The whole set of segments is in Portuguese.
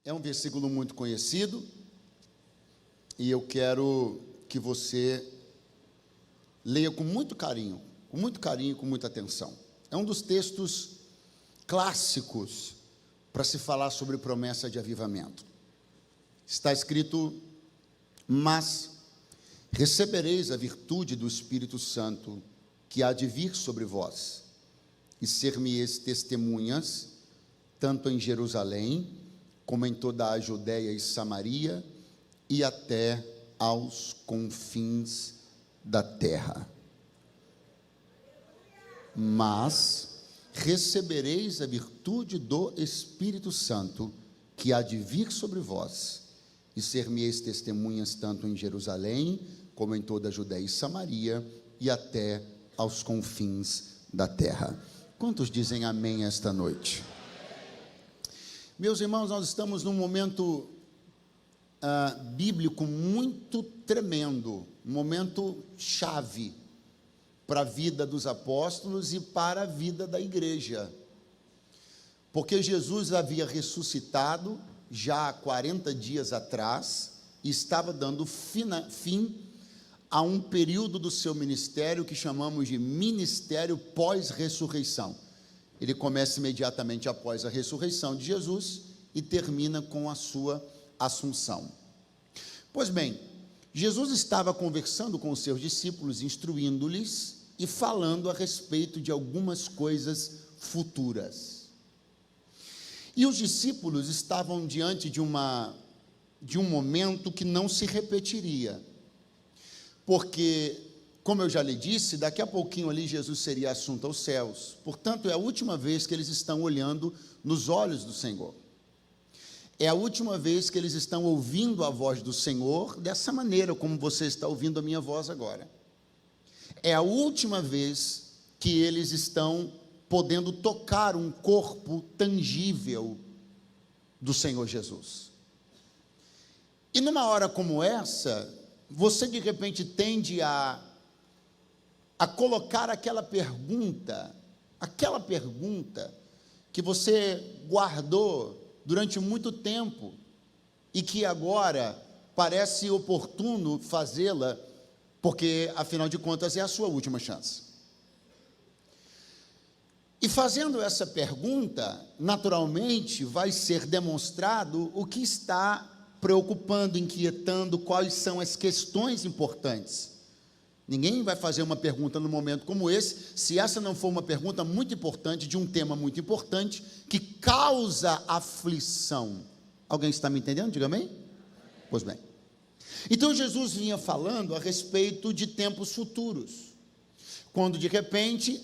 É um versículo muito conhecido e eu quero que você leia com muito carinho, e com muita atenção. É um dos textos clássicos para se falar sobre promessa de avivamento. Está escrito: mas recebereis a virtude do Espírito Santo, que há de vir sobre vós, e ser-me-eis testemunhas, tanto em Jerusalém, como em toda a Judeia e Samaria, e até aos confins da terra. Mas recebereis a virtude do Espírito Santo, que há de vir sobre vós, e ser-me-eis testemunhas tanto em Jerusalém, como em toda a Judeia e Samaria, e até aos confins da terra. Quantos dizem amém esta noite? Meus irmãos, nós estamos num momento bíblico muito tremendo, um momento chave para a vida dos apóstolos e para a vida da igreja, porque Jesus havia ressuscitado já há 40 dias atrás e estava dando fim a um período do seu ministério que chamamos de ministério pós-ressurreição. Ele começa imediatamente após a ressurreição de Jesus e termina com a sua assunção. Pois bem, Jesus estava conversando com os seus discípulos, instruindo-lhes e falando a respeito de algumas coisas futuras. E os discípulos estavam diante de um momento que não se repetiria, porque, como eu já lhe disse, daqui a pouquinho ali Jesus seria assunto aos céus. Portanto, é a última vez que eles estão olhando nos olhos do Senhor. É a última vez que eles estão ouvindo a voz do Senhor dessa maneira, como você está ouvindo a minha voz agora. É a última vez que eles estão podendo tocar um corpo tangível do Senhor Jesus. E numa hora como essa, você de repente tende a colocar aquela pergunta que você guardou durante muito tempo e que agora parece oportuno fazê-la, porque afinal de contas é a sua última chance. E fazendo essa pergunta, naturalmente vai ser demonstrado o que está preocupando, inquietando, quais são as questões importantes. Ninguém vai fazer uma pergunta num momento como esse, se essa não for uma pergunta muito importante, de um tema muito importante, que causa aflição. Alguém está me entendendo? Diga amém? Pois bem. Então Jesus vinha falando a respeito de tempos futuros, quando de repente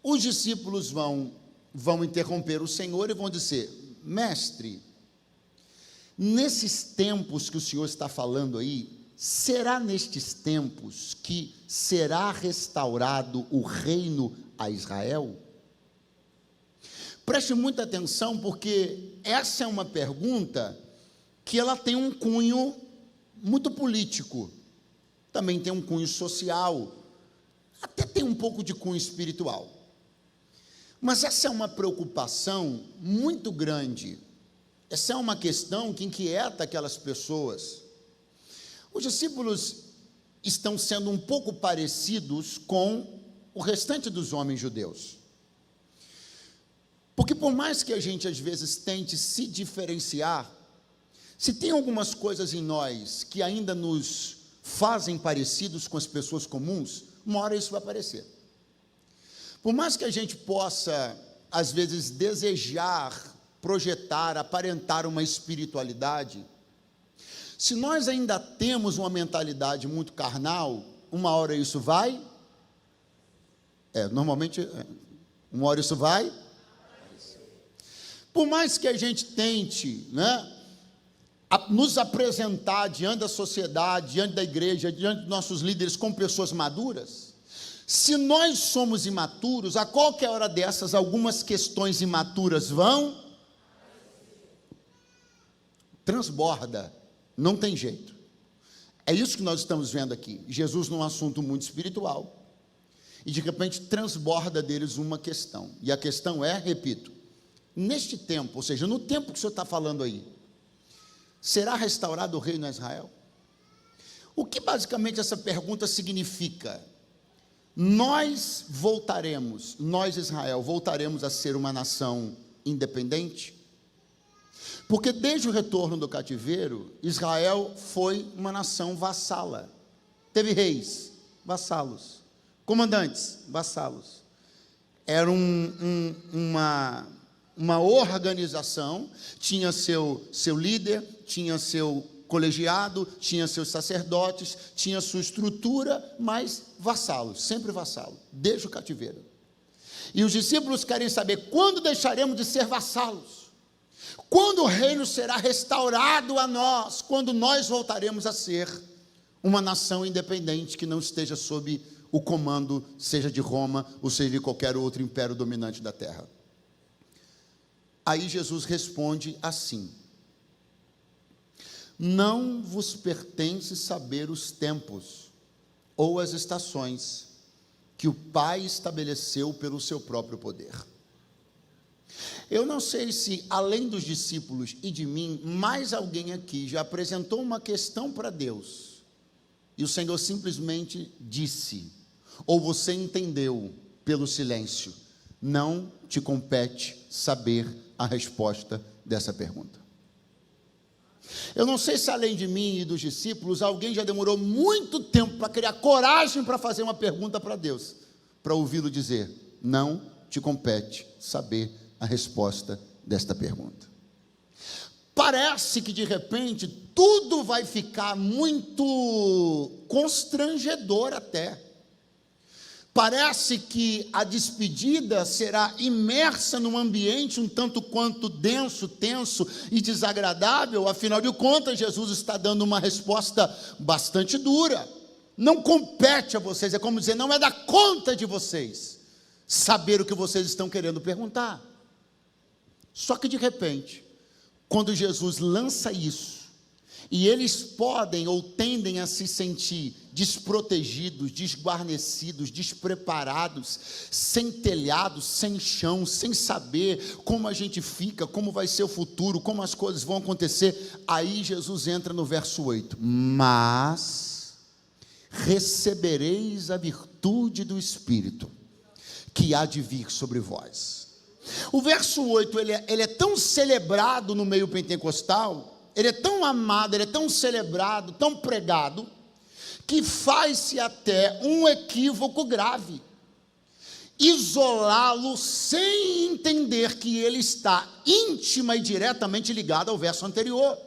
os discípulos vão interromper o Senhor e vão dizer: mestre, nesses tempos que o Senhor está falando aí, será nestes tempos que será restaurado o reino a Israel? Preste muita atenção, porque essa é uma pergunta que ela tem um cunho muito político, também tem um cunho social, até tem um pouco de cunho espiritual. Mas essa é uma preocupação muito grande, essa é uma questão que inquieta aquelas pessoas. Os discípulos estão sendo um pouco parecidos com o restante dos homens judeus, porque por mais que a gente às vezes tente se diferenciar, se tem algumas coisas em nós que ainda nos fazem parecidos com as pessoas comuns, uma hora isso vai aparecer. Por mais que a gente possa às vezes desejar, projetar, aparentar uma espiritualidade, se nós ainda temos uma mentalidade muito carnal, uma hora isso vai, uma hora isso vai. Por mais que a gente tente, nos apresentar diante da sociedade, diante da igreja, diante dos nossos líderes como pessoas maduras, se nós somos imaturos, a qualquer hora dessas, algumas questões imaturas transborda. Não tem jeito. É isso que nós estamos vendo aqui. Jesus num assunto muito espiritual, e de repente transborda deles uma questão. E a questão é, repito, neste tempo, ou seja, no tempo que o Senhor está falando aí, será restaurado o reino a Israel? O que basicamente essa pergunta significa? Nós Israel, voltaremos a ser uma nação independente? Porque desde o retorno do cativeiro, Israel foi uma nação vassala. Teve reis, vassalos. Comandantes, vassalos. Era uma organização, tinha seu líder, tinha seu colegiado, tinha seus sacerdotes, tinha sua estrutura, mas vassalos, sempre vassalo, desde o cativeiro. E os discípulos querem saber quando deixaremos de ser vassalos, quando o reino será restaurado a nós, quando nós voltaremos a ser uma nação independente que não esteja sob o comando, seja de Roma ou seja de qualquer outro império dominante da terra. Aí Jesus responde assim: não vos pertence saber os tempos ou as estações que o Pai estabeleceu pelo seu próprio poder. Eu não sei se, além dos discípulos e de mim, mais alguém aqui já apresentou uma questão para Deus e o Senhor simplesmente disse, ou você entendeu pelo silêncio: não te compete saber a resposta dessa pergunta. Eu não sei se, além de mim e dos discípulos, alguém já demorou muito tempo para criar coragem para fazer uma pergunta para Deus, para ouvi-lo dizer: não te compete saber a resposta desta pergunta. Parece que de repente tudo vai ficar muito constrangedor até. Parece que a despedida será imersa num ambiente um tanto quanto denso, tenso e desagradável. Afinal de contas, Jesus está dando uma resposta bastante dura. Não compete a vocês, é como dizer, não é da conta de vocês saber o que vocês estão querendo perguntar. Só que de repente, quando Jesus lança isso, e eles podem ou tendem a se sentir desprotegidos, desguarnecidos, despreparados, sem telhado, sem chão, sem saber como a gente fica, como vai ser o futuro, como as coisas vão acontecer. Aí Jesus entra no verso 8: mas recebereis a virtude do Espírito, que há de vir sobre vós. O verso 8, ele é tão celebrado no meio pentecostal, ele é tão amado, ele é tão celebrado, tão pregado, que faz-se até um equívoco grave: isolá-lo sem entender que ele está íntima e diretamente ligado ao verso anterior.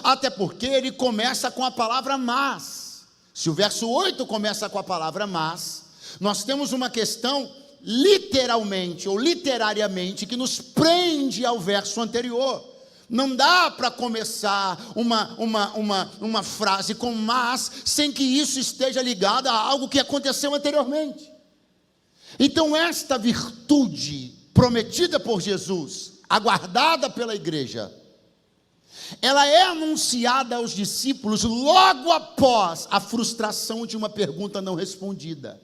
Até porque ele começa com a palavra mas. Se o verso 8 começa com a palavra mas, nós temos uma questão literalmente ou literariamente que nos prende ao verso anterior. Não dá para começar uma frase com mas, sem que isso esteja ligado a algo que aconteceu anteriormente. Então esta virtude prometida por Jesus, aguardada pela igreja, ela é anunciada aos discípulos logo após a frustração de uma pergunta não respondida.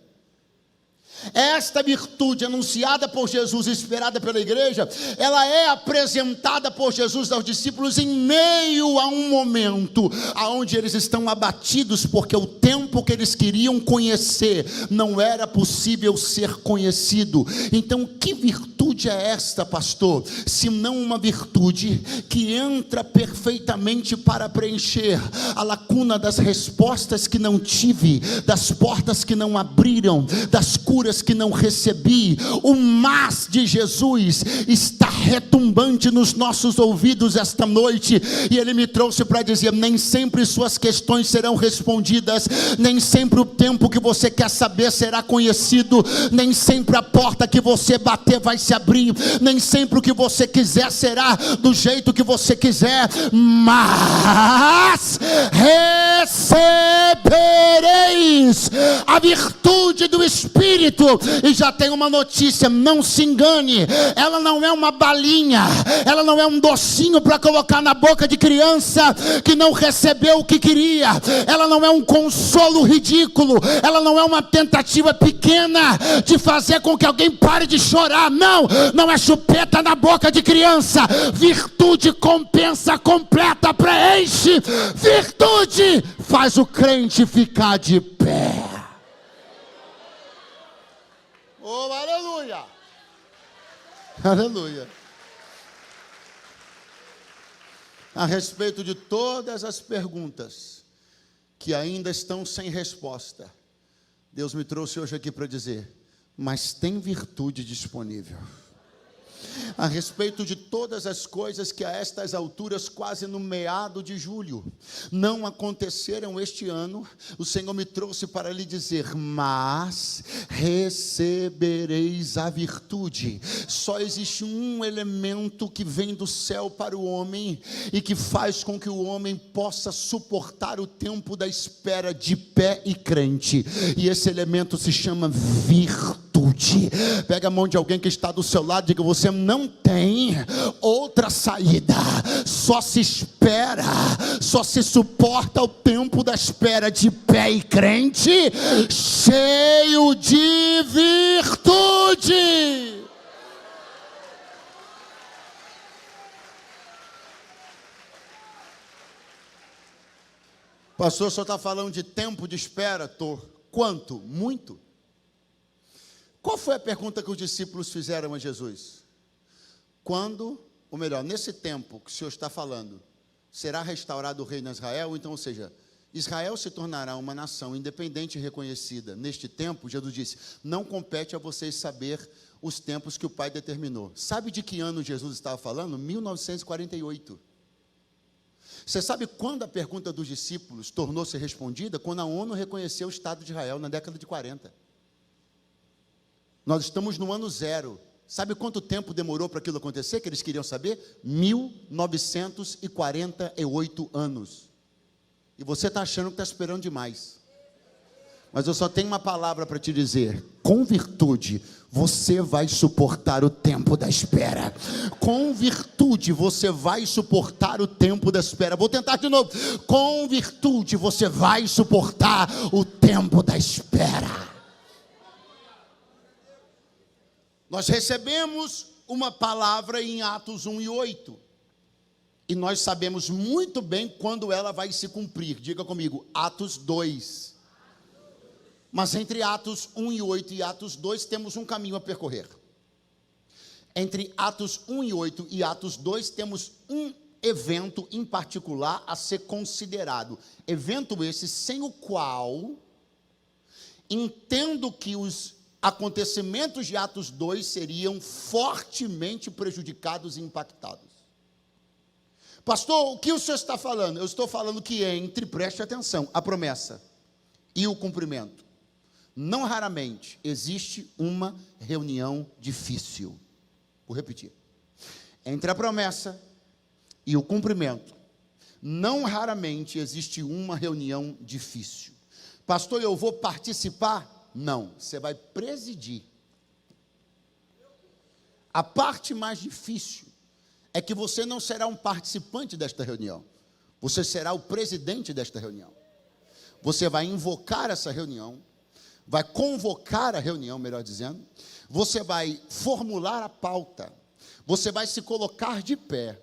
Esta virtude anunciada por Jesus, esperada pela igreja, ela é apresentada por Jesus aos discípulos em meio a um momento onde eles estão abatidos, porque o tempo que eles queriam conhecer não era possível ser conhecido. Então, que virtude é esta, pastor? Se não uma virtude que entra perfeitamente para preencher a lacuna das respostas que não tive, das portas que não abriram, das curas que não recebi. O mas de Jesus está retumbante nos nossos ouvidos esta noite, e ele me trouxe para dizer: nem sempre suas questões serão respondidas, nem sempre o tempo que você quer saber será conhecido, nem sempre a porta que você bater vai se abrir, nem sempre o que você quiser será do jeito que você quiser, mas recebereis a virtude do Espírito. E já tem uma notícia: não se engane, ela não é uma balinha, ela não é um docinho para colocar na boca de criança que não recebeu o que queria, ela não é um consolo ridículo, ela não é uma tentativa pequena de fazer com que alguém pare de chorar. Não, não é chupeta na boca de criança. Virtude compensa, completa, preenche. Virtude faz o crente ficar de pé. Oh, aleluia! Aleluia! A respeito de todas as perguntas que ainda estão sem resposta, Deus me trouxe hoje aqui para dizer: mas tem virtude disponível. A respeito de todas as coisas que a estas alturas, quase no meado de julho, não aconteceram este ano, o Senhor me trouxe para lhe dizer: mas recebereis a virtude. Só existe um elemento que vem do céu para o homem e que faz com que o homem possa suportar o tempo da espera de pé e crente, e esse elemento se chama virtude. Pega a mão de alguém que está do seu lado e diga: você não tem outra saída, só se espera, só se suporta o tempo da espera de pé e crente, cheio de virtude. Pastor, o senhor está falando de tempo de espera? Tô. Quanto? Muito. Qual foi a pergunta que os discípulos fizeram a Jesus? Quando, ou melhor, nesse tempo que o Senhor está falando, será restaurado o reino de Israel? Então, ou seja, Israel se tornará uma nação independente e reconhecida. Neste tempo, Jesus disse: não compete a vocês saber os tempos que o Pai determinou. Sabe de que ano Jesus estava falando? 1948. Você sabe quando a pergunta dos discípulos tornou-se respondida? Quando a ONU reconheceu o Estado de Israel, na década de 40. Nós estamos no ano 0. Sabe quanto tempo demorou para aquilo acontecer, que eles queriam saber? 1948 anos. E você está achando que está esperando demais. Mas eu só tenho uma palavra para te dizer: com virtude você vai suportar o tempo da espera. Com virtude você vai suportar o tempo da espera. Vou tentar de novo. Com virtude você vai suportar o tempo da espera. Nós recebemos uma palavra em Atos 1:8. E nós sabemos muito bem quando ela vai se cumprir. Diga comigo: Atos 2. Mas entre Atos 1:8 e Atos 2 temos um caminho a percorrer. Entre Atos 1:8 e Atos 2 temos um evento em particular a ser considerado. Evento esse sem o qual entendo que os acontecimentos de Atos 2 seriam fortemente prejudicados e impactados. Pastor, o que o senhor está falando? Eu estou falando que entre, preste atenção, a promessa e o cumprimento, não raramente existe uma reunião difícil. Vou repetir. Entre a promessa e o cumprimento, não raramente existe uma reunião difícil. Pastor, eu vou participar? Não, você vai presidir. A parte mais difícil é que você não será um participante desta reunião. Você será o presidente desta reunião. Você vai invocar essa reunião, vai convocar a reunião, melhor dizendo. Você vai formular a pauta. Você vai se colocar de pé.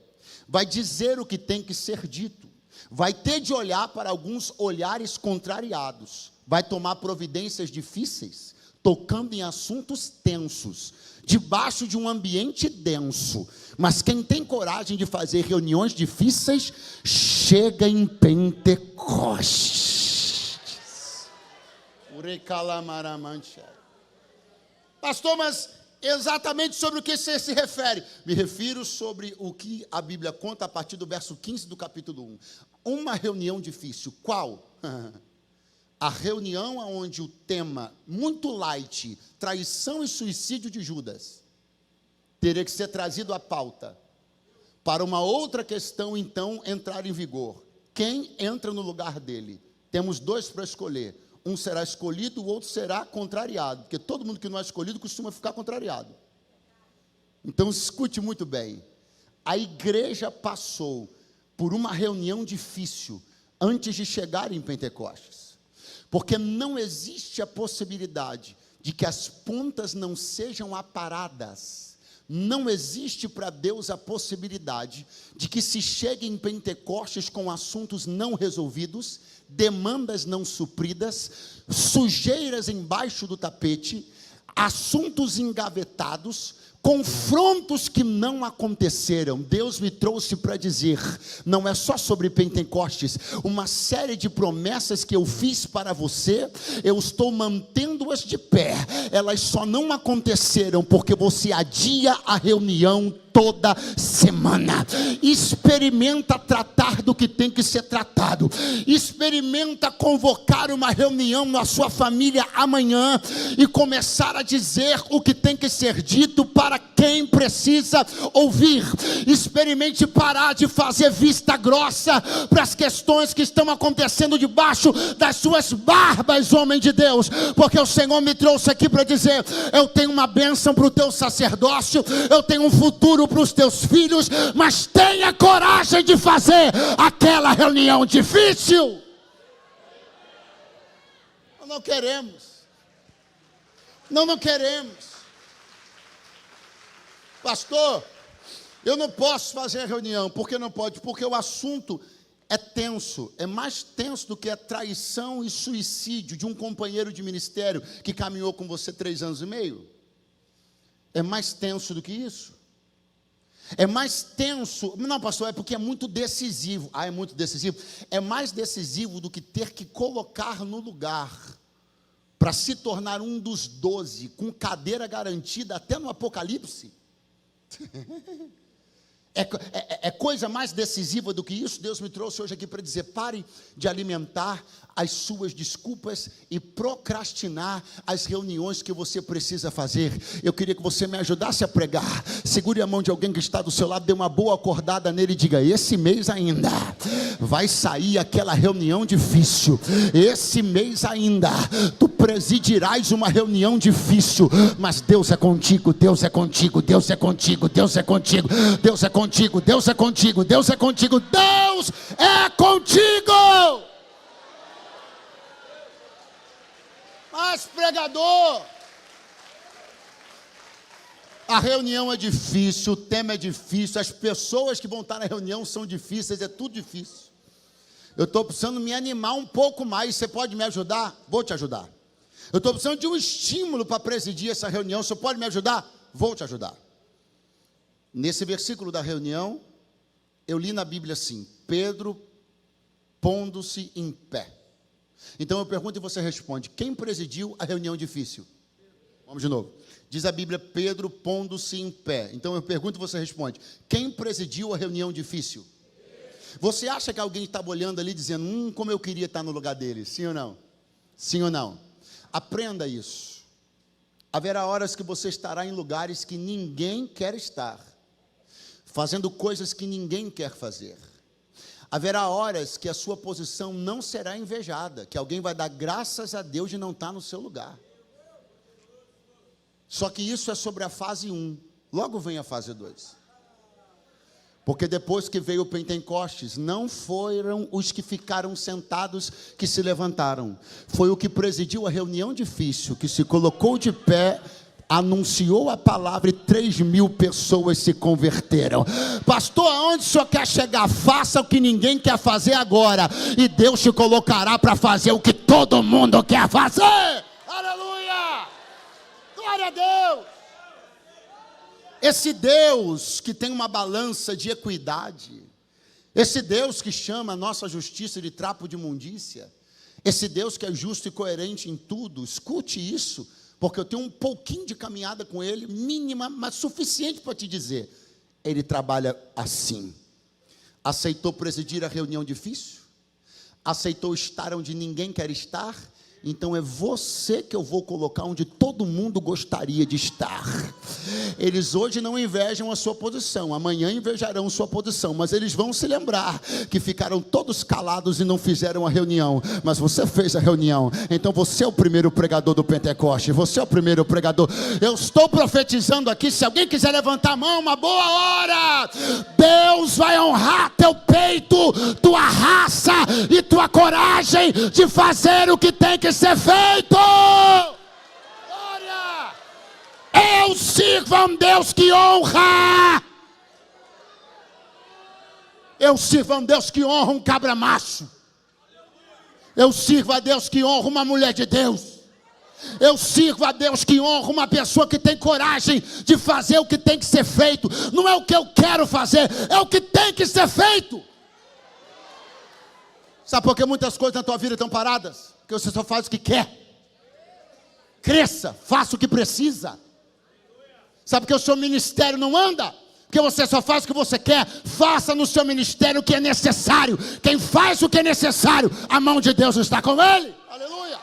Vai dizer o que tem que ser dito. Vai ter de olhar para alguns olhares contrariados. Vai tomar providências difíceis, tocando em assuntos tensos, debaixo de um ambiente denso. Mas quem tem coragem de fazer reuniões difíceis, chega em Pentecostes. Pastor, mas exatamente sobre o que você se refere? Me refiro sobre o que a Bíblia conta a partir do verso 15 do capítulo 1. Uma reunião difícil. Qual? A reunião onde o tema, muito light, traição e suicídio de Judas, teria que ser trazido à pauta, para uma outra questão, então, entrar em vigor. Quem entra no lugar dele? Temos dois para escolher. Um será escolhido, o outro será contrariado, porque todo mundo que não é escolhido costuma ficar contrariado. Então escute muito bem. A igreja passou por uma reunião difícil antes de chegar em Pentecostes, porque não existe a possibilidade de que as pontas não sejam aparadas. Não existe para Deus a possibilidade de que se chegue em Pentecostes com assuntos não resolvidos, demandas não supridas, sujeiras embaixo do tapete, assuntos engavetados, confrontos que não aconteceram. Deus me trouxe para dizer, não é só sobre Pentecostes, uma série de promessas que eu fiz para você, eu estou mantendo-as de pé, elas só não aconteceram porque você adia a reunião toda semana. Experimenta tratar do que tem que ser tratado, experimenta convocar uma reunião na sua família amanhã e começar a dizer o que tem que ser dito para quem precisa ouvir. Experimente parar de fazer vista grossa para as questões que estão acontecendo debaixo das suas barbas, homem de Deus, porque o Senhor me trouxe aqui para dizer, eu tenho uma bênção para o teu sacerdócio, eu tenho um futuro para os teus filhos, mas tenha coragem de fazer aquela reunião difícil. Não queremos. Não queremos. Pastor, eu não posso fazer a reunião. Por que não pode? Porque o assunto é tenso, é mais tenso do que a traição e suicídio de um companheiro de ministério que caminhou com você 3 anos e meio. É mais tenso do que isso. É mais tenso, não pastor, é porque é muito decisivo. É muito decisivo. É mais decisivo do que ter que colocar no lugar, para se tornar um dos 12, com cadeira garantida até no Apocalipse. É coisa mais decisiva do que isso. Deus me trouxe hoje aqui para dizer, pare de alimentar as suas desculpas e procrastinar as reuniões que você precisa fazer. Eu queria que você me ajudasse a pregar. Segure a mão de alguém que está do seu lado, dê uma boa acordada nele e diga, esse mês ainda vai sair aquela reunião difícil. Esse mês ainda tu presidirás uma reunião difícil, mas Deus é contigo, Deus é contigo, Deus é contigo, Deus é contigo, Deus é contigo, Deus é contigo, Deus é contigo, Deus é contigo. Mas pregador, a reunião é difícil, o tema é difícil, as pessoas que vão estar na reunião são difíceis, é tudo difícil. Eu estou precisando me animar um pouco mais, você pode me ajudar? Vou te ajudar. Eu estou precisando de um estímulo para presidir essa reunião, você pode me ajudar? Vou te ajudar. Nesse versículo da reunião, eu li na Bíblia assim, Pedro pondo-se em pé. Então eu pergunto e você responde, quem presidiu a reunião difícil? Vamos de novo. Diz a Bíblia, Pedro pondo-se em pé. Então eu pergunto e você responde, quem presidiu a reunião difícil? Você acha que alguém estava olhando ali dizendo, como eu queria estar no lugar dele? Sim ou não? Sim ou não? Aprenda isso. Haverá horas que você estará em lugares que ninguém quer estar, fazendo coisas que ninguém quer fazer. Haverá horas que a sua posição não será invejada, que alguém vai dar graças a Deus de não estar no seu lugar. Só que isso é sobre a fase 1, logo vem a fase 2. Porque depois que veio o Pentecostes, não foram os que ficaram sentados que se levantaram. Foi o que presidiu a reunião difícil, que se colocou de pé, anunciou a palavra e 3.000 pessoas se converteram. Pastor, aonde o senhor quer chegar? Faça o que ninguém quer fazer agora, e Deus te colocará para fazer o que todo mundo quer fazer. Aleluia! Glória a Deus! Esse Deus que tem uma balança de equidade, esse Deus que chama a nossa justiça de trapo de imundícia, esse Deus que é justo e coerente em tudo, escute isso, porque eu tenho um pouquinho de caminhada com Ele, mínima, mas suficiente para te dizer, Ele trabalha assim. Aceitou presidir a reunião difícil? Aceitou estar onde ninguém quer estar? Então é você que eu vou colocar onde todo mundo gostaria de estar. Eles hoje não invejam a sua posição, amanhã invejarão sua posição, mas eles vão se lembrar que ficaram todos calados e não fizeram a reunião, mas você fez a reunião. Então você é o primeiro pregador do Pentecoste, você é o primeiro pregador. Eu estou profetizando aqui, se alguém quiser levantar a mão, uma boa hora. Deus vai honrar teu peito, tua raça e tua coragem de fazer o que tem que ser feito. Glória! Eu sirvo a um Deus que honra. Eu sirvo a um Deus que honra um cabra macho. Eu sirvo a Deus que honra uma mulher de Deus. Eu sirvo a Deus que honra uma pessoa que tem coragem de fazer o que tem que ser feito. Não é o que eu quero fazer, é o que tem que ser feito. Sabe por que muitas coisas na tua vida estão paradas? Porque você só faz o que quer. Cresça, faça o que precisa. Sabe por que o seu ministério não anda? Porque você só faz o que você quer. Faça no seu ministério o que é necessário. Quem faz o que é necessário, a mão de Deus está com ele. Aleluia.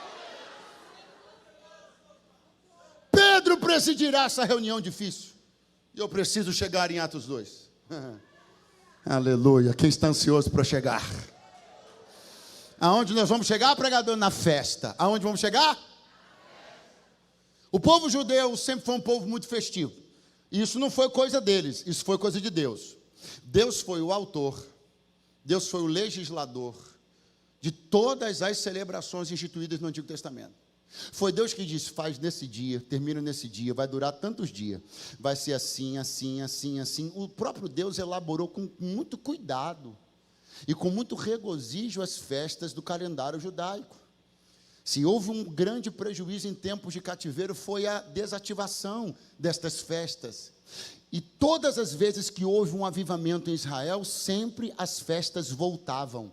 Pedro presidirá essa reunião difícil. E eu preciso chegar em Atos 2. Aleluia. Quem está ansioso para chegar? Aonde nós vamos chegar, pregador? Na festa. Aonde vamos chegar? O povo judeu sempre foi um povo muito festivo. E isso não foi coisa deles, isso foi coisa de Deus. Deus foi o autor, Deus foi o legislador de todas as celebrações instituídas no Antigo Testamento. Foi Deus que disse, faz nesse dia, termina nesse dia, vai durar tantos dias. Vai ser assim, assim, assim, assim. O próprio Deus elaborou com muito cuidado e com muito regozijo as festas do calendário judaico. Se houve um grande prejuízo em tempos de cativeiro, foi a desativação destas festas. E todas as vezes que houve um avivamento em Israel, sempre as festas voltavam.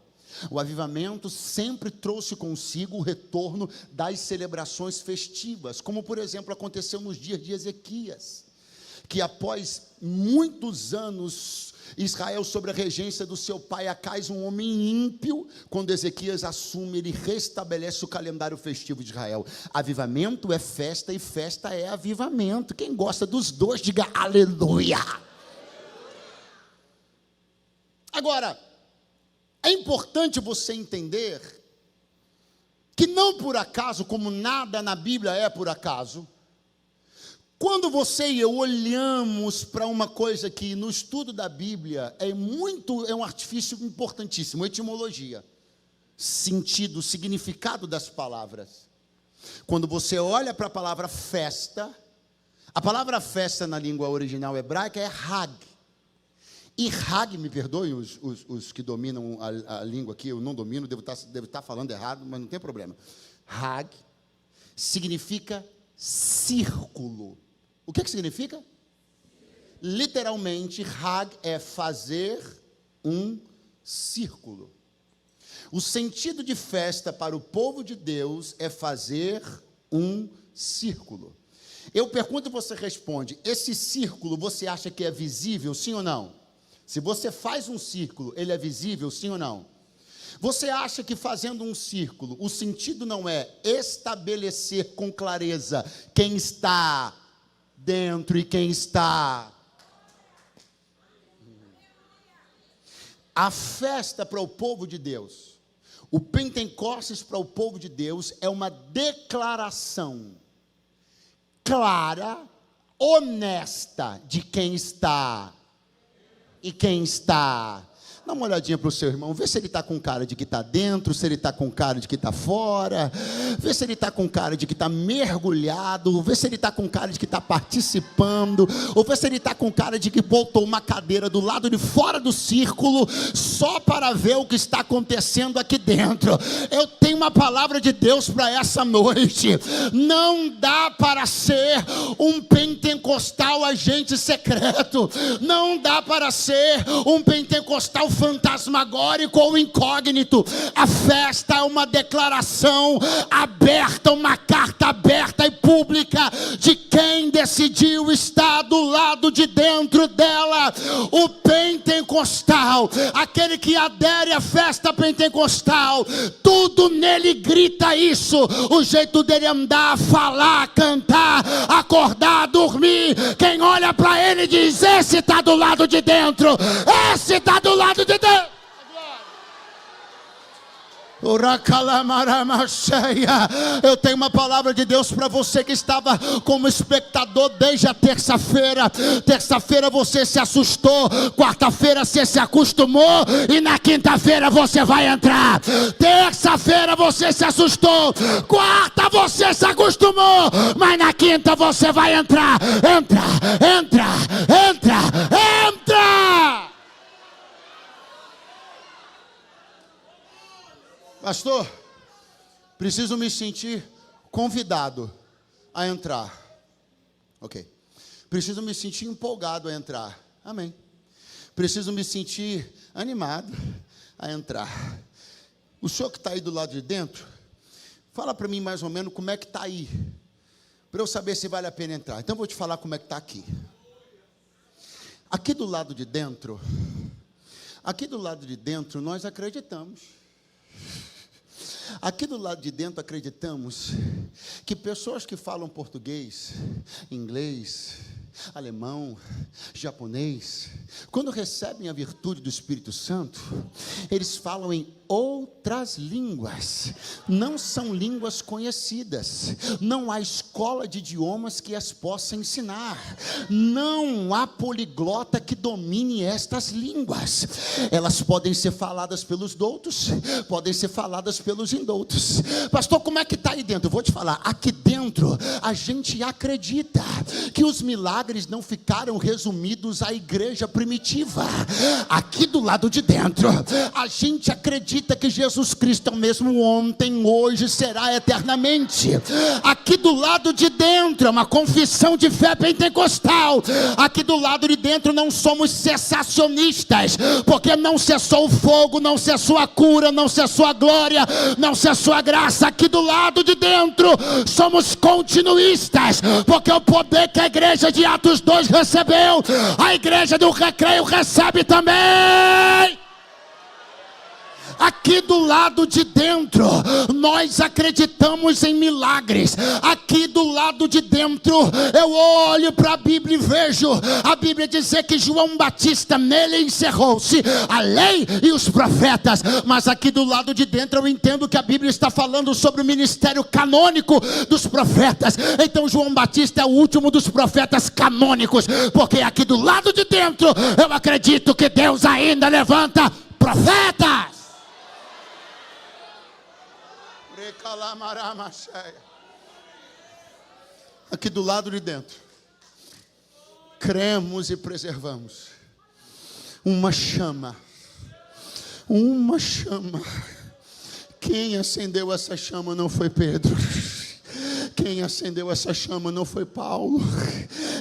O avivamento sempre trouxe consigo o retorno das celebrações festivas, como por exemplo aconteceu nos dias de Ezequias, que após muitos anos, Israel sob a regência do seu pai Acais, um homem ímpio, quando Ezequias assume, ele restabelece o calendário festivo de Israel. Avivamento é festa e festa é avivamento. Quem gosta dos dois, diga aleluia. Agora, é importante você entender que não por acaso, como nada na Bíblia é por acaso, quando você e eu olhamos para uma coisa que no estudo da Bíblia é um artifício importantíssimo, etimologia, sentido, significado das palavras. Quando você olha para a palavra festa, a palavra festa na língua original hebraica é Hag. E Hag, me perdoem os que dominam a língua aqui, eu não domino, devo estar falando errado, mas não tem problema. Hag significa círculo. O que significa? Literalmente, Hag é fazer um círculo. O sentido de festa para o povo de Deus é fazer um círculo. Eu pergunto e você responde, esse círculo você acha que é visível, sim ou não? Se você faz um círculo, ele é visível, sim ou não? Você acha que fazendo um círculo, o sentido não é estabelecer com clareza quem está dentro e quem está... A festa para o povo de Deus, o Pentecostes para o povo de Deus é uma declaração clara, honesta de quem está e quem está. Dá uma olhadinha para o seu irmão, vê se ele está com cara de que está dentro, se ele está com cara de que está fora, vê se ele está com cara de que está mergulhado, vê se ele está com cara de que está participando, ou vê se ele está com cara de que botou uma cadeira do lado de fora do círculo, só para ver o que está acontecendo aqui dentro. Eu tenho uma palavra de Deus para essa noite. Não dá para ser um pentecostal agente secreto, não dá para ser um pentecostal fantasmagórico ou incógnito. A festa é uma declaração aberta, uma carta aberta e pública de quem decidiu estar do lado de dentro dela. O Pentecostal pentecostal, aquele que adere à festa pentecostal, tudo nele grita isso. O jeito dele andar, falar, cantar, acordar, dormir, quem olha para ele diz: esse está do lado de dentro, esse está do lado de dentro. Eu tenho uma palavra de Deus para você que estava como espectador desde a terça-feira. Terça-feira você se assustou, quarta-feira você se acostumou e na quinta-feira você vai entrar. Terça-feira você se assustou, quarta você se acostumou, mas na quinta você vai entrar. Entra, entra, entra, entra. Pastor, preciso me sentir convidado a entrar. Ok. Preciso me sentir empolgado a entrar. Amém. Preciso me sentir animado a entrar. O senhor que está aí do lado de dentro, fala para mim mais ou menos como é que está aí, para eu saber se vale a pena entrar. Então eu vou te falar como é que está aqui. Aqui do lado de dentro nós acreditamos. Aqui do lado de dentro acreditamos que pessoas que falam português, inglês, alemão, japonês, quando recebem a virtude do Espírito Santo, eles falam em outras línguas, não são línguas conhecidas, não há escola de idiomas que as possa ensinar, não há poliglota que domine estas línguas. Elas podem ser faladas pelos doutos, podem ser faladas pelos indoutos. Pastor, como é que está aí dentro? Eu vou te falar, aqui dentro a gente acredita que os milagres não ficaram resumidos à igreja primitiva. Aqui do lado de dentro a gente acredita que Jesus Cristo é o mesmo ontem, hoje, será eternamente. Aqui do lado de dentro é uma confissão de fé pentecostal. Aqui do lado de dentro não somos cessacionistas, porque não cessou o fogo, não cessou a cura, não cessou a glória, não cessou a graça. Aqui do lado de dentro somos continuistas, porque o poder que a igreja de Atos 2 recebeu, a igreja do Recreio recebe também. Aqui do lado de dentro nós acreditamos em milagres. Aqui do lado de dentro eu olho para a Bíblia e vejo a Bíblia dizer que João Batista, nele encerrou-se a lei e os profetas. Mas aqui do lado de dentro eu entendo que a Bíblia está falando sobre o ministério canônico dos profetas. Então João Batista é o último dos profetas canônicos, porque aqui do lado de dentro eu acredito que Deus ainda levanta profetas. Aqui do lado de dentro cremos e preservamos uma chama. Quem acendeu essa chama não foi Pedro, quem acendeu essa chama não foi Paulo,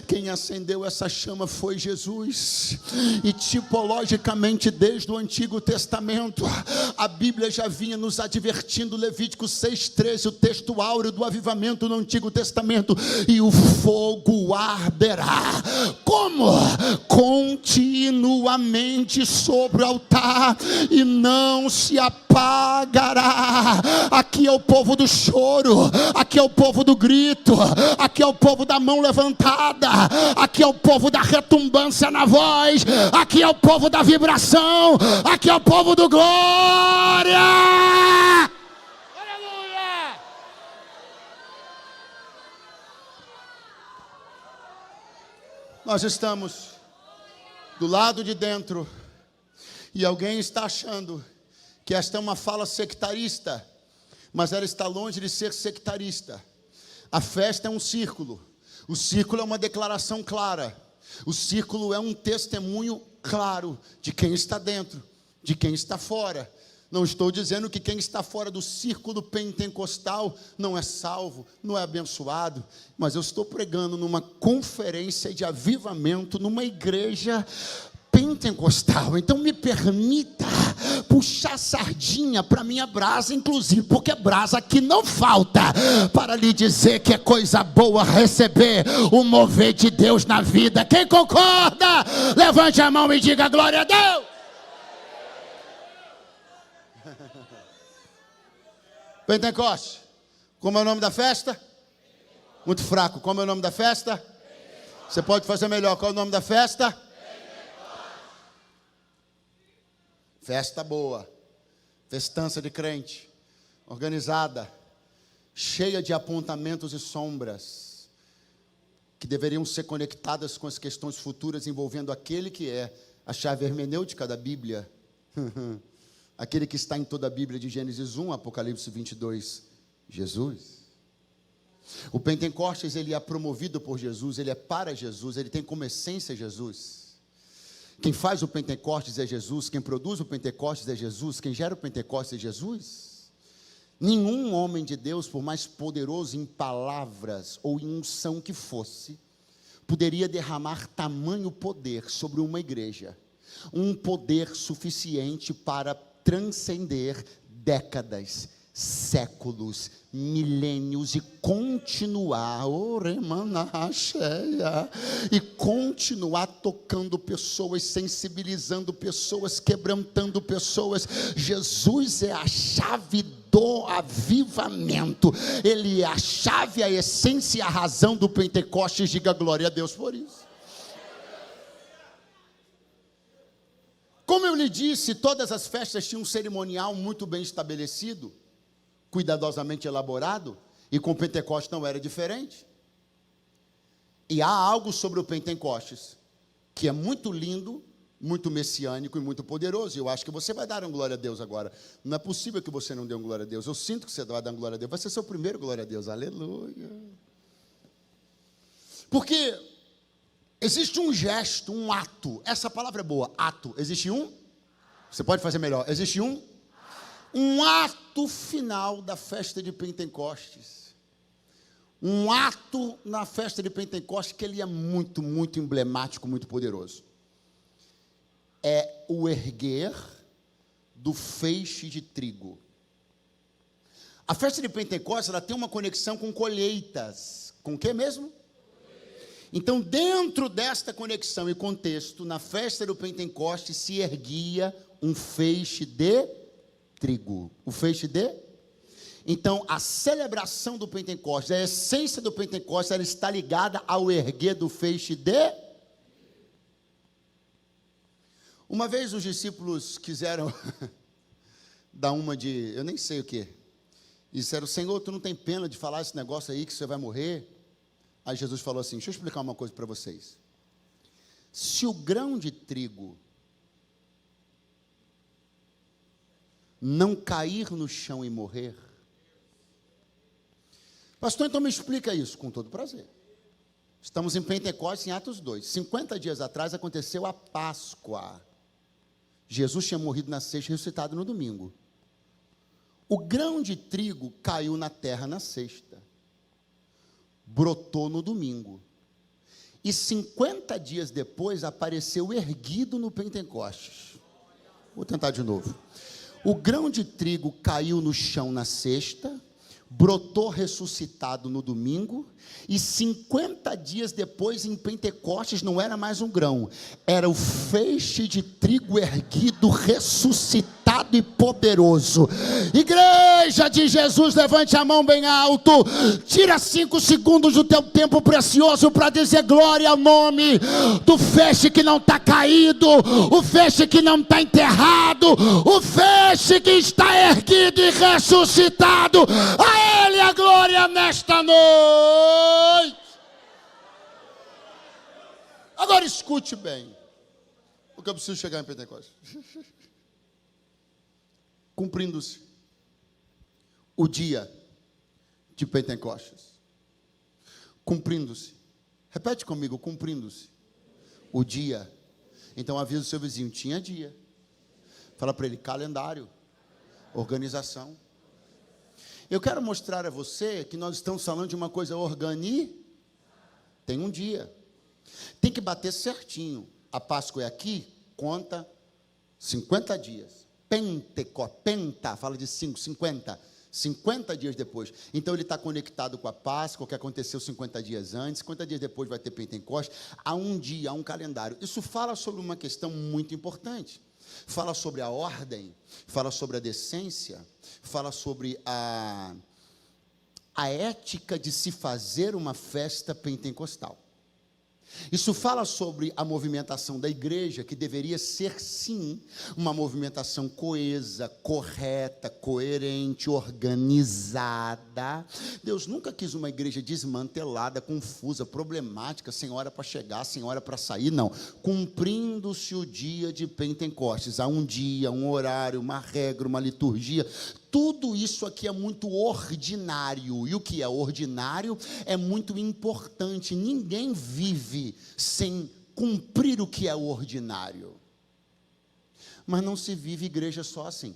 quem acendeu essa chama foi Jesus. E tipologicamente desde o Antigo Testamento a Bíblia já vinha nos advertindo. Levítico 6,13, o texto áureo do avivamento no Antigo Testamento: e o fogo arderá. Como? Continuamente sobre o altar e não se apagará. Aqui é o povo do choro, aqui é o povo do grito, aqui é o povo da mão levantada, aqui é o povo da retumbância na voz, aqui é o povo da vibração, aqui é o povo do glória. Aleluia! Nós estamos do lado de dentro e alguém está achando que esta é uma fala sectarista, mas ela está longe de ser sectarista. A festa é um círculo, o círculo é uma declaração clara, o círculo é um testemunho claro de quem está dentro, de quem está fora. Não estou dizendo que quem está fora do círculo pentecostal não é salvo, não é abençoado, mas eu estou pregando numa conferência de avivamento, numa igreja pentecostal. Então me permita puxar sardinha para minha brasa, inclusive, porque brasa aqui não falta, para lhe dizer que é coisa boa receber o mover de Deus na vida. Quem concorda? Levante a mão e diga glória a Deus. Pentecoste. Como é o nome da festa? Muito fraco. Como é o nome da festa? Você pode fazer melhor. Qual é o nome da festa? Festa boa, festança de crente, organizada, cheia de apontamentos e sombras, que deveriam ser conectadas com as questões futuras envolvendo aquele que é a chave hermenêutica da Bíblia, aquele que está em toda a Bíblia, de Gênesis 1, Apocalipse 22, Jesus. O Pentecostes, ele é promovido por Jesus, ele é para Jesus, ele tem como essência Jesus. Quem faz o Pentecostes é Jesus, quem produz o Pentecostes é Jesus, quem gera o Pentecostes é Jesus. Nenhum homem de Deus, por mais poderoso em palavras ou em unção que fosse, poderia derramar tamanho poder sobre uma igreja, um poder suficiente para transcender décadas, séculos, milênios e continuar, e continuar tocando pessoas, sensibilizando pessoas, quebrantando pessoas. Jesus é a chave do avivamento, ele é a chave, a essência e a razão do Pentecostes. Diga glória a Deus por isso. Como eu lhe disse, todas as festas tinham um cerimonial muito bem estabelecido, cuidadosamente elaborado, e com o Pentecostes não era diferente. E há algo sobre o Pentecostes que é muito lindo, muito messiânico e muito poderoso. Eu acho que você vai dar um glória a Deus agora. Não é possível que você não dê um glória a Deus. Eu sinto que você vai dar um glória a Deus. Vai ser seu primeiro glória a Deus. Aleluia. Porque existe um gesto, um ato. Essa palavra é boa, ato. Existe um? Você pode fazer melhor. Existe um ato final da festa de Pentecostes. Um ato na festa de Pentecostes que ele é muito, muito emblemático, muito poderoso. É o erguer do feixe de trigo. A festa de Pentecostes, ela tem uma conexão com colheitas. Com o que mesmo? Então, dentro desta conexão e contexto, na festa do Pentecostes se erguia um feixe de trigo. O feixe de? Então, a celebração do Pentecostes, a essência do Pentecostes, ela está ligada ao erguer do feixe de? Uma vez os discípulos quiseram dar uma de, eu nem sei o que, e disseram: Senhor, tu não tem pena de falar esse negócio aí que você vai morrer? Aí Jesus falou assim: deixa eu explicar uma coisa para vocês. Se o grão de trigo não cair no chão e morrer, pastor, então me explica isso. Com todo prazer. Estamos em Pentecostes, em Atos 2. 50 dias atrás aconteceu a Páscoa. Jesus tinha morrido na sexta e ressuscitado no domingo. O grão de trigo caiu na terra na sexta, brotou no domingo, e 50 dias depois apareceu erguido no Pentecostes. Vou tentar de novo. O grão de trigo caiu no chão na sexta, brotou ressuscitado no domingo, e 50 dias depois, em Pentecostes, não era mais um grão, era o feixe de trigo erguido, ressuscitado e poderoso. Igreja de Jesus, levante a mão bem alto, tira 5 segundos do teu tempo precioso para dizer glória ao nome do feixe que não está caído, o feixe que não está enterrado, o feixe que está erguido e ressuscitado. A Ele a glória nesta noite. Agora escute bem, porque eu preciso chegar em Pentecostes. Cumprindo-se o dia de Pentecostes. Cumprindo-se. Repete comigo: cumprindo-se o dia. Então avisa o seu vizinho: tinha dia. Fala para ele: calendário, organização. Eu quero mostrar a você que nós estamos falando de uma coisa tem um dia. Tem que bater certinho. A Páscoa é aqui, conta 50 dias. Penta, fala de 50 dias depois. Então ele está conectado com a Páscoa, que aconteceu 50 dias antes, 50 dias depois vai ter Pentecostes, há um dia, há um calendário. Isso fala sobre uma questão muito importante. Fala sobre a ordem, fala sobre a decência, fala sobre a ética de se fazer uma festa pentecostal. Isso fala sobre a movimentação da igreja, que deveria ser, sim, uma movimentação coesa, correta, coerente, organizada. Deus nunca quis uma igreja desmantelada, confusa, problemática, sem hora para chegar, sem hora para sair, não. Cumprindo-se o dia de Pentecostes, há um dia, um horário, uma regra, uma liturgia. Tudo isso aqui é muito ordinário, e o que é ordinário é muito importante. Ninguém vive sem cumprir o que é ordinário. Mas não se vive igreja só assim.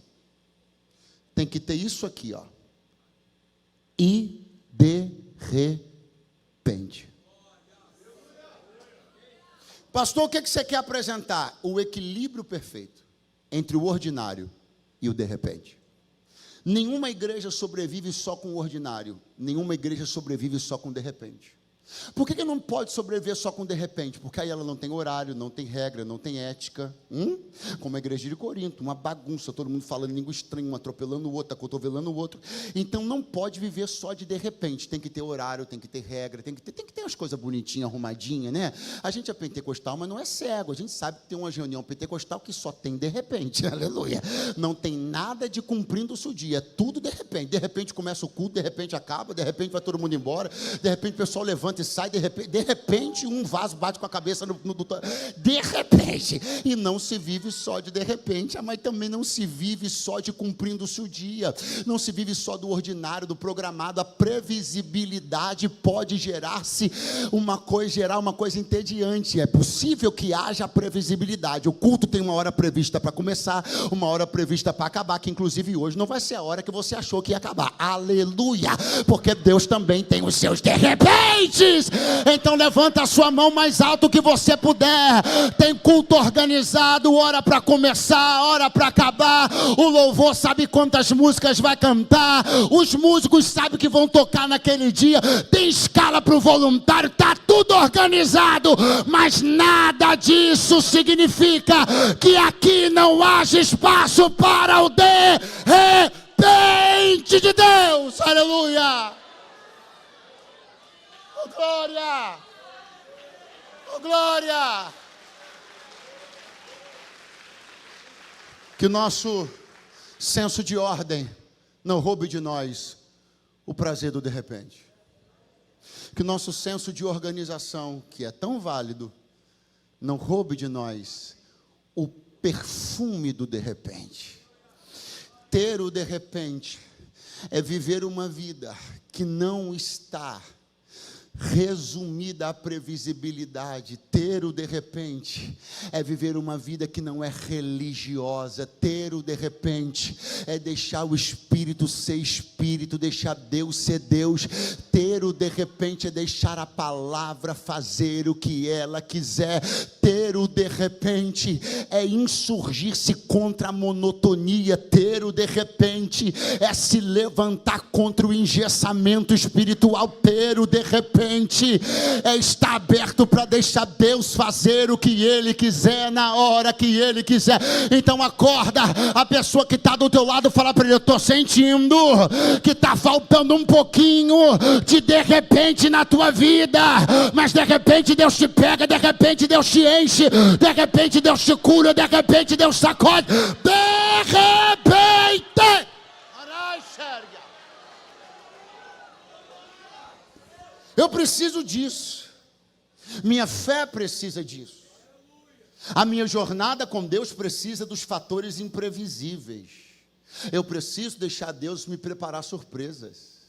Tem que ter isso aqui, ó. E de repente. Pastor, o que você quer apresentar? O equilíbrio perfeito entre o ordinário e o de repente. Nenhuma igreja sobrevive só com o ordinário. Nenhuma igreja sobrevive só com de repente. Por que não pode sobreviver só com de repente? Porque aí ela não tem horário, não tem regra, não tem ética. Como a igreja de Corinto, uma bagunça, todo mundo falando língua estranha, um atropelando o outro, acotovelando o outro. Então não pode viver só de repente. Tem que ter horário, tem que ter regra, tem que ter as coisas bonitinhas, arrumadinhas, né? A gente é pentecostal, mas não é cego. A gente sabe que tem uma reunião pentecostal que só tem de repente, aleluia. Não tem nada de cumprindo-se o dia, é tudo de repente. De repente começa o culto, de repente acaba, de repente vai todo mundo embora, de repente o pessoal levanta e sai, de repente um vaso bate com a cabeça no de repente, e não se vive só de repente, mas também não se vive só de cumprindo-se o dia, não se vive só do ordinário, do programado. A previsibilidade pode gerar uma coisa entediante. É possível que haja previsibilidade. O culto tem uma hora prevista para começar, uma hora prevista para acabar, que inclusive hoje não vai ser a hora que você achou que ia acabar, aleluia, porque Deus também tem os seus de repente. Então levanta a sua mão mais alto que você puder. Tem culto organizado, hora para começar, hora para acabar. O louvor sabe quantas músicas vai cantar, os músicos sabem que vão tocar naquele dia, tem escala para o voluntário, está tudo organizado, mas nada disso significa que aqui não haja espaço para o de repente de Deus, aleluia. Oh, glória! Oh, glória! Que o nosso senso de ordem não roube de nós o prazer do de repente. Que o nosso senso de organização, que é tão válido, não roube de nós o perfume do de repente. Ter o de repente é viver uma vida que não está resumida à previsibilidade. Ter o de repente é viver uma vida que não é religiosa. Ter o de repente é deixar o Espírito ser Espírito, deixar Deus ser Deus. Ter o de repente é deixar a palavra fazer o que ela quiser. Ter o de repente é insurgir-se contra a monotonia. Ter o de repente é se levantar contra o engessamento espiritual. Ter o de repente é estar aberto para deixar Deus fazer o que Ele quiser, na hora que Ele quiser. Então acorda, a pessoa que está do teu lado, fala para ele: eu estou sentindo que está faltando um pouquinho de repente na tua vida, mas de repente Deus te pega, de repente Deus te enche, de repente Deus te cura, de repente Deus sacode, de repente. Eu preciso disso. Minha fé precisa disso. A minha jornada com Deus precisa dos fatores imprevisíveis. Eu preciso deixar Deus me preparar surpresas.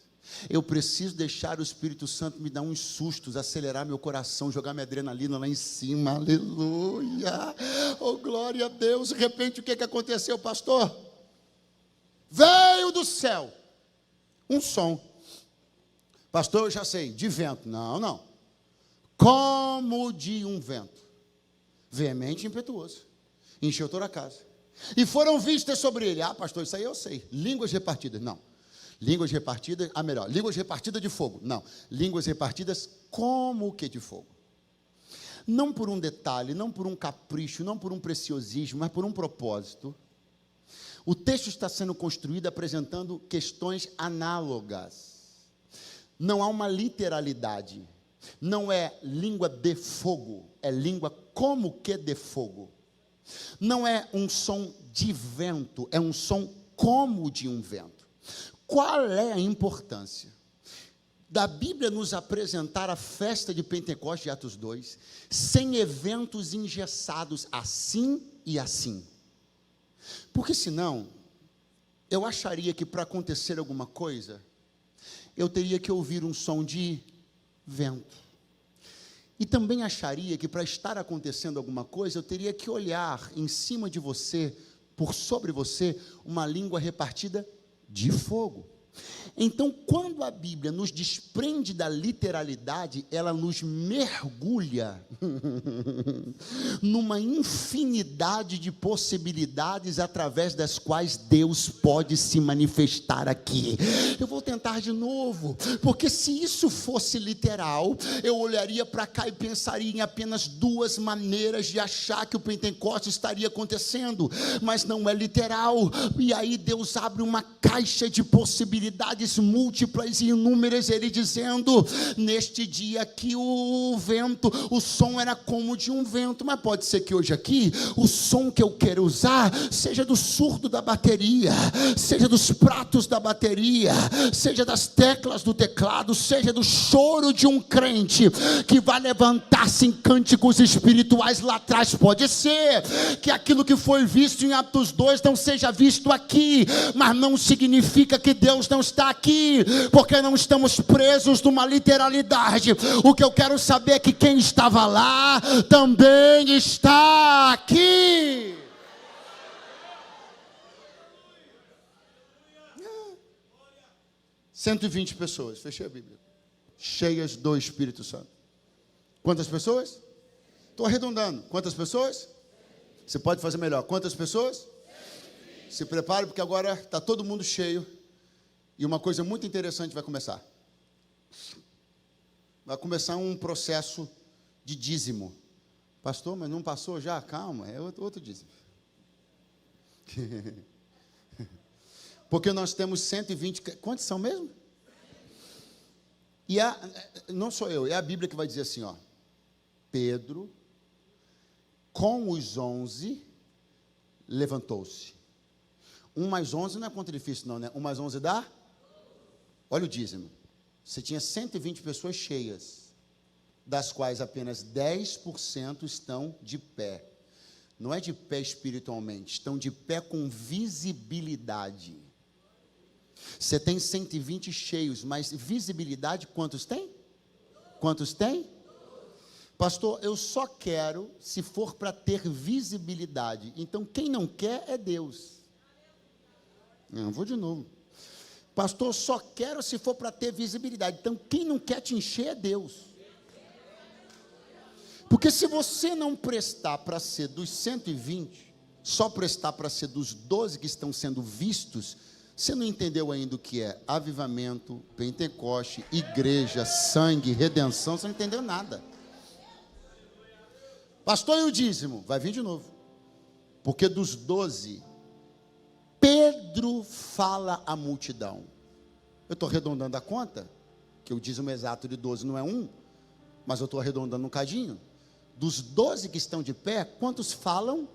Eu preciso deixar o Espírito Santo me dar uns sustos, acelerar meu coração, jogar minha adrenalina lá em cima. Aleluia. Oh, glória a Deus. De repente, o que aconteceu, pastor? Veio do céu um som. Pastor, eu já sei, de vento. Não. Como de um vento. Veemente e impetuoso. Encheu toda a casa. E foram vistas sobre ele. Ah, pastor, isso aí eu sei. Línguas repartidas. Não. Línguas repartidas, melhor, línguas repartidas de fogo. Não. Línguas repartidas como que de fogo. Não por um detalhe, não por um capricho, não por um preciosismo, mas por um propósito. O texto está sendo construído apresentando questões análogas. Não há uma literalidade. Não é língua de fogo, é língua como que de fogo. Não é um som de vento, é um som como de um vento. Qual é a importância da Bíblia nos apresentar a festa de Pentecostes de Atos 2, sem eventos engessados assim e assim? Porque senão, eu acharia que para acontecer alguma coisa, eu teria que ouvir um som de vento. E também acharia que para estar acontecendo alguma coisa, eu teria que olhar em cima de você, por sobre você, uma língua repartida de fogo. Então, quando a Bíblia nos desprende da literalidade, ela nos mergulha numa infinidade de possibilidades através das quais Deus pode se manifestar aqui. Eu vou tentar de novo, porque se isso fosse literal, eu olharia para cá e pensaria em apenas duas maneiras de achar que o Pentecostes estaria acontecendo, mas não é literal. E aí Deus abre uma caixa de possibilidades múltiplas e inúmeras, ele dizendo, neste dia aqui o vento, o som era como de um vento, mas pode ser que hoje aqui, o som que eu quero usar, seja do surdo da bateria, seja dos pratos da bateria, seja das teclas do teclado, seja do choro de um crente, que vai levantar-se em cânticos espirituais lá atrás. Pode ser que aquilo que foi visto em Atos 2 não seja visto aqui, mas não significa que Deus não está aqui, porque não estamos presos numa literalidade. O que eu quero saber é que quem estava lá também está aqui. 120 pessoas, fechei a Bíblia, cheias do Espírito Santo. Quantas pessoas? Estou arredondando. Quantas pessoas? Você pode fazer melhor. Quantas pessoas? Se prepare, porque agora está todo mundo cheio. E uma coisa muito interessante vai começar. Vai começar um processo de dízimo. Pastor, mas não passou já? Calma, é outro dízimo. Porque nós temos 120... Quantos são mesmo? E não sou eu, é a Bíblia que vai dizer assim, ó. Pedro, com os 11, levantou-se. 1 mais 11 não é conta difícil não, né? 1 mais 11 dá? Olha o dízimo. Você tinha 120 pessoas cheias, das quais apenas 10% estão de pé. Não é de pé espiritualmente, estão de pé com visibilidade. Você tem 120 cheios, mas visibilidade quantos tem? Quantos tem? Pastor, eu só quero se for para ter visibilidade. Então quem não quer é Deus. Não, vou de novo. Pastor, só quero se for para ter visibilidade. Então, quem não quer te encher é Deus. Porque se você não prestar para ser dos 120, só prestar para ser dos 12 que estão sendo vistos, você não entendeu ainda o que é avivamento, Pentecoste, igreja, sangue, redenção, você não entendeu nada. Pastor, e o dízimo? Vai vir de novo. Porque dos 12... Pedro fala à multidão. Eu estou arredondando a conta, que o dízimo exato de 12 não é 1, mas eu estou arredondando um cadinho. Dos 12 que estão de pé, quantos falam?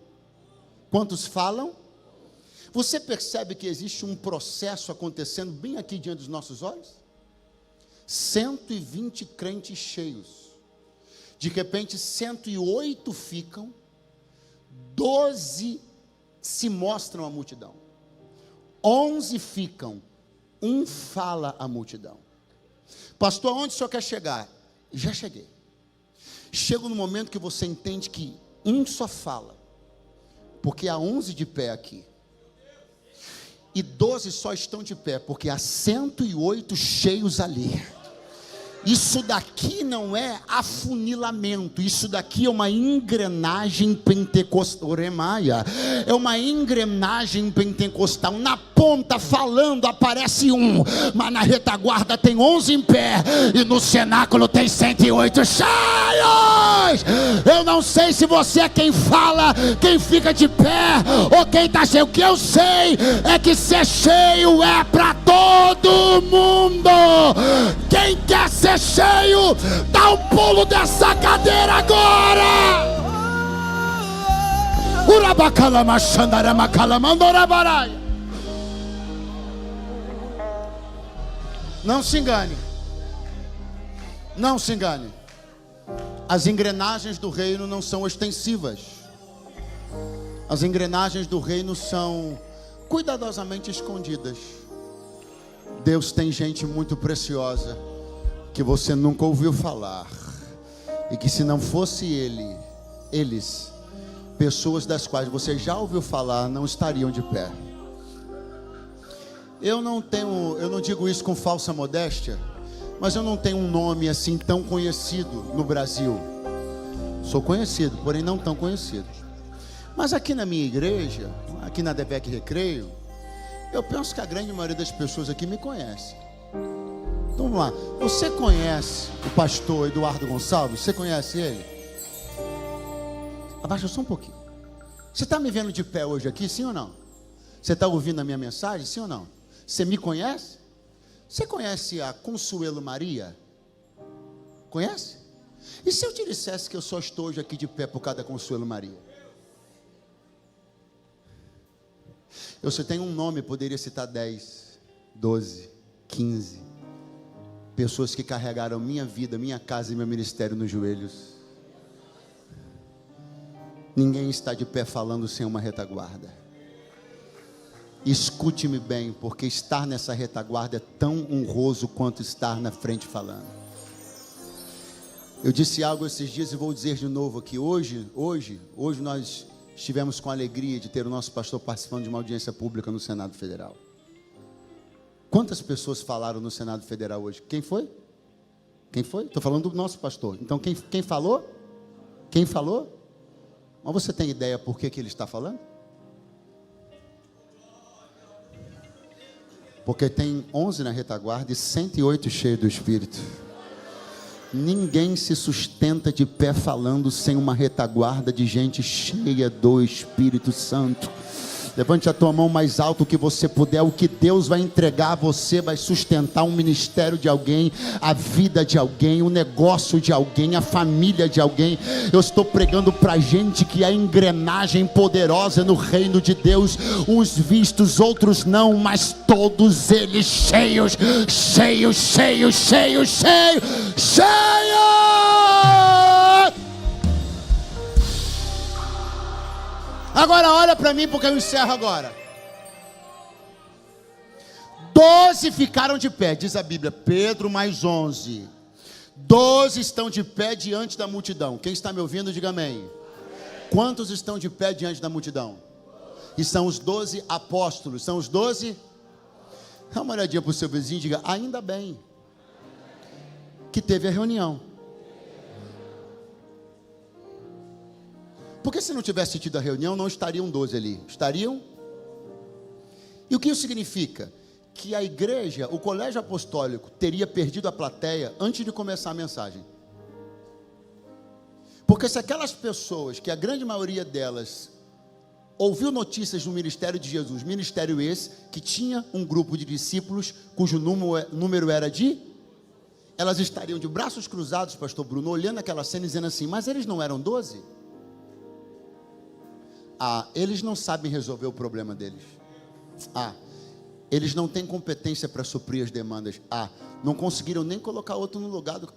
Quantos falam? Você percebe que existe um processo acontecendo bem aqui diante dos nossos olhos? 120 crentes cheios. De repente, 108 ficam, 12 se mostram à multidão. 11 ficam, 1 fala à multidão. Pastor, aonde o senhor quer chegar? Já cheguei. Chego no momento que você entende que 1 só fala, porque há 11 de pé aqui. E 12 só estão de pé, porque há 108 cheios ali. Isso daqui não é afunilamento, isso daqui é uma engrenagem pentecostal, é uma engrenagem pentecostal. Na ponta falando aparece um, mas na retaguarda tem 11 em pé, e no cenáculo tem 108 cheios. Eu não sei se você é quem fala, quem fica de pé, ou quem está cheio. O que eu sei é que ser cheio é para todo mundo. Quem quer ser cheio, dá um pulo dessa cadeira agora. Não se engane. Não se engane. As engrenagens do reino não são ostensivas. As engrenagens do reino são cuidadosamente escondidas. Deus tem gente muito preciosa que você nunca ouviu falar, e que se não fosse eles, pessoas das quais você já ouviu falar, não estariam de pé. Eu não digo isso com falsa modéstia, mas eu não tenho um nome assim tão conhecido no Brasil. Sou conhecido, porém não tão conhecido. Mas aqui na minha igreja, aqui na Devec Recreio, eu penso que a grande maioria das pessoas aqui me conhece. Então vamos lá. Você conhece o pastor Eduardo Gonçalves? Você conhece ele? Abaixa só um pouquinho. Você está me vendo de pé hoje aqui, sim ou não? Você está ouvindo a minha mensagem, sim ou não? Você me conhece? Você conhece a Consuelo Maria? Conhece? E se eu te dissesse que eu só estou hoje aqui de pé por causa da Consuelo Maria? Eu só tenho um nome, poderia citar 10, 12, 15 pessoas que carregaram minha vida, minha casa e meu ministério nos joelhos. Ninguém está de pé falando sem uma retaguarda. Escute-me bem, porque estar nessa retaguarda é tão honroso quanto estar na frente falando. Eu disse algo esses dias e vou dizer de novo aqui. Hoje nós estivemos com a alegria de ter o nosso pastor participando de uma audiência pública no Senado Federal. Quantas pessoas falaram no Senado Federal hoje? Quem foi? Quem foi? Estou falando do nosso pastor. Então quem falou? Quem falou? Mas você tem ideia por que ele está falando? Porque tem 11 na retaguarda e 108 cheios do Espírito. Ninguém se sustenta de pé falando sem uma retaguarda de gente cheia do Espírito Santo. Levante a tua mão mais alto que você puder. O que Deus vai entregar a você vai sustentar um ministério de alguém, a vida de alguém, o negócio de alguém, a família de alguém. Eu estou pregando para gente que é engrenagem poderosa no reino de Deus. Uns vistos, outros não, mas todos eles cheios. Agora olha para mim, porque eu encerro agora. 12 ficaram de pé, diz a Bíblia. Pedro mais 11. 12 estão de pé diante da multidão. Quem está me ouvindo, diga amém. Quantos estão de pé diante da multidão? E são os 12 apóstolos. São os 12. Dá uma olhadinha para o seu vizinho e diga: ainda bem que teve a reunião. Porque se não tivesse tido a reunião, não estariam 12 ali. Estariam? E o que isso significa? Que a igreja, o colégio apostólico, teria perdido a plateia antes de começar a mensagem. Porque se aquelas pessoas, que a grande maioria delas ouviu notícias do ministério de Jesus, ministério esse, que tinha um grupo de discípulos, cujo número era de... Elas estariam de braços cruzados, pastor Bruno, olhando aquela cena e dizendo assim: mas eles não eram 12? Eles não sabem resolver o problema deles. Eles não têm competência para suprir as demandas. Não conseguiram nem colocar outro no lugar do...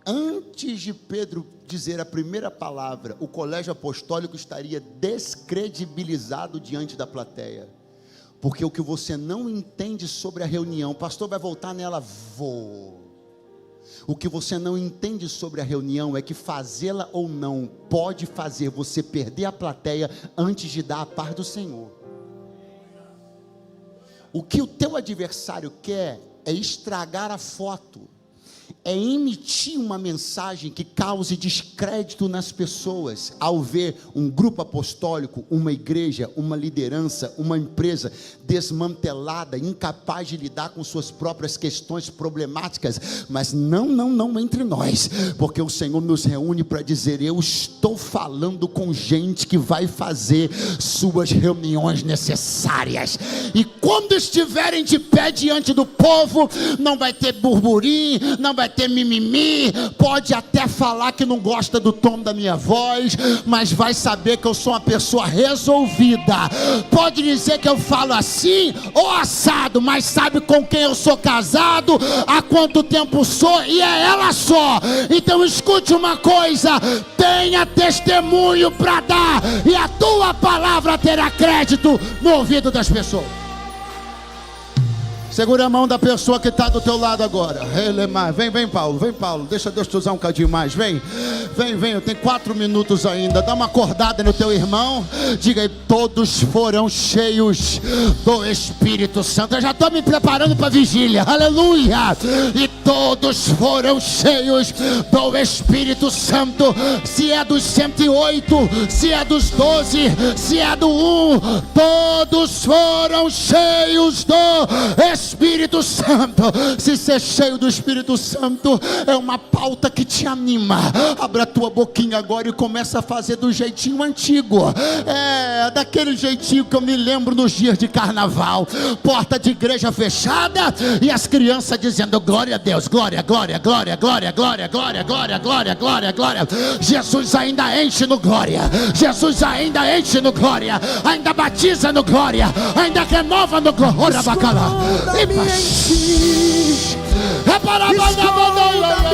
Antes de Pedro dizer a primeira palavra, o colégio apostólico estaria descredibilizado diante da plateia. Porque o que você não entende sobre a reunião, o pastor vai voltar nela, O que você não entende sobre a reunião é que fazê-la ou não pode fazer você perder a plateia antes de dar a paz do Senhor. O que o teu adversário quer é estragar a foto, é emitir uma mensagem que cause descrédito nas pessoas, ao ver um grupo apostólico, uma igreja, uma liderança, uma empresa desmantelada, incapaz de lidar com suas próprias questões problemáticas. Mas não entre nós, porque o Senhor nos reúne para dizer: eu estou falando com gente que vai fazer suas reuniões necessárias, e quando estiverem de pé diante do povo, não vai ter burburinho, não vai ter mimimi, pode até falar que não gosta do tom da minha voz, mas vai saber que eu sou uma pessoa resolvida. Pode dizer que eu falo assim ou assado, mas sabe com quem eu sou casado, há quanto tempo sou, e é ela só. Então escute uma coisa: tenha testemunho para dar, e a tua palavra terá crédito no ouvido das pessoas. Segura a mão da pessoa que está do teu lado agora. Vem Paulo, deixa Deus te usar um cadinho mais. Vem, eu tenho 4 minutos ainda. Dá uma acordada no teu irmão. Diga aí: todos foram cheios do Espírito Santo. Eu já estou me preparando para a vigília, aleluia. E todos foram cheios do Espírito Santo. Se é dos 108, se é dos 12, se é do 1, todos foram cheios do Espírito Santo. Se ser cheio do Espírito Santo é uma pauta que te anima, abra a tua boquinha agora e começa a fazer do jeitinho antigo. Daquele jeitinho que eu me lembro nos dias de carnaval, porta de igreja fechada e as crianças dizendo: glória a Deus, glória, glória, glória, glória, glória, glória, glória, glória, glória, glória. Jesus ainda enche no glória, Jesus ainda enche no glória, ainda batiza no glória, ainda renova no glória. Esconda-me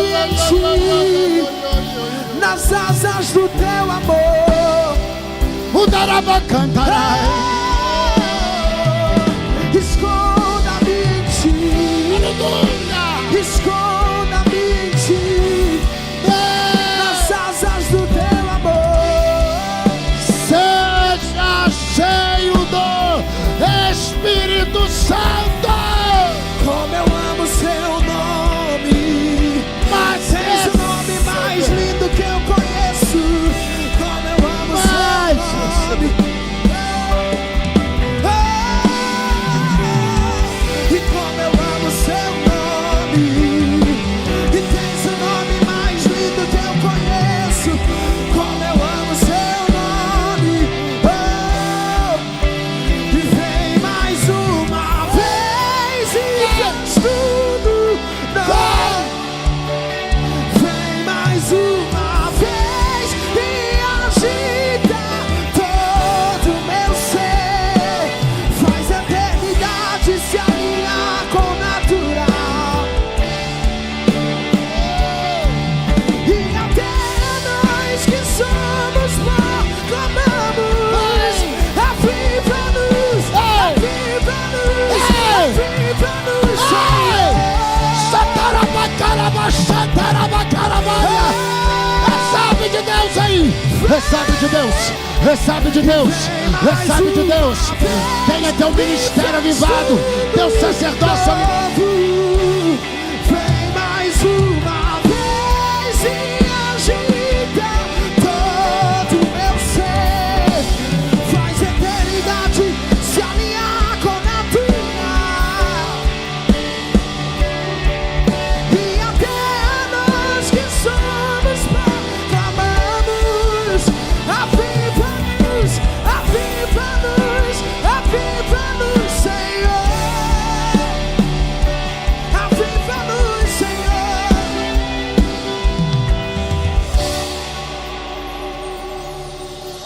em ti, nas asas do teu amor. Esconda-me em ti, esconda-me em ti, nas asas do teu amor. Seja cheio do Espírito Santo. Como eu amo seu nome, mas és o nome mais lindo que eu conheço. Como eu amo seu nome, e como eu amo seu nome, e tens o nome mais lindo que eu conheço. Como eu amo seu nome, e vem mais uma vez e faz tudo novo. Vem mais uma vez e agita todo o meu ser, faz a eternidade se alinhar com o natural, e até nós que somos proclamamos: aviva-nos, aviva-nos, aviva-nos, Senhor. Recebe de Deus aí, recebe de Deus, recebe de Deus, recebe de Deus. Tenha teu ministério avivado, teu sacerdócio avivado. Vem mais uma vez e agita todo o meu ser, faz a eternidade se alinhar com a natural, e até nós que somos proclamamos: aviva-nos, aviva-nos, aviva-nos, Senhor, aviva-nos, Senhor.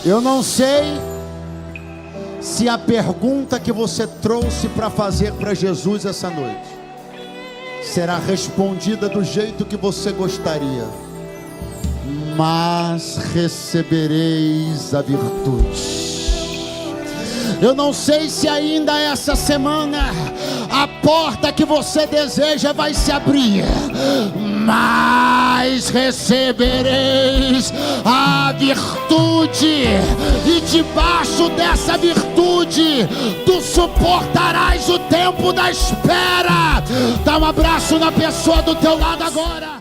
Eu não sei se a pergunta que você trouxe para fazer para Jesus essa noite será respondida do jeito que você gostaria, mas recebereis a virtude. Eu não sei se ainda essa semana a porta que você deseja vai se abrir, mas recebereis a virtude, e debaixo dessa virtude tu suportarás o tempo da espera. Dá um abraço na pessoa do teu lado agora.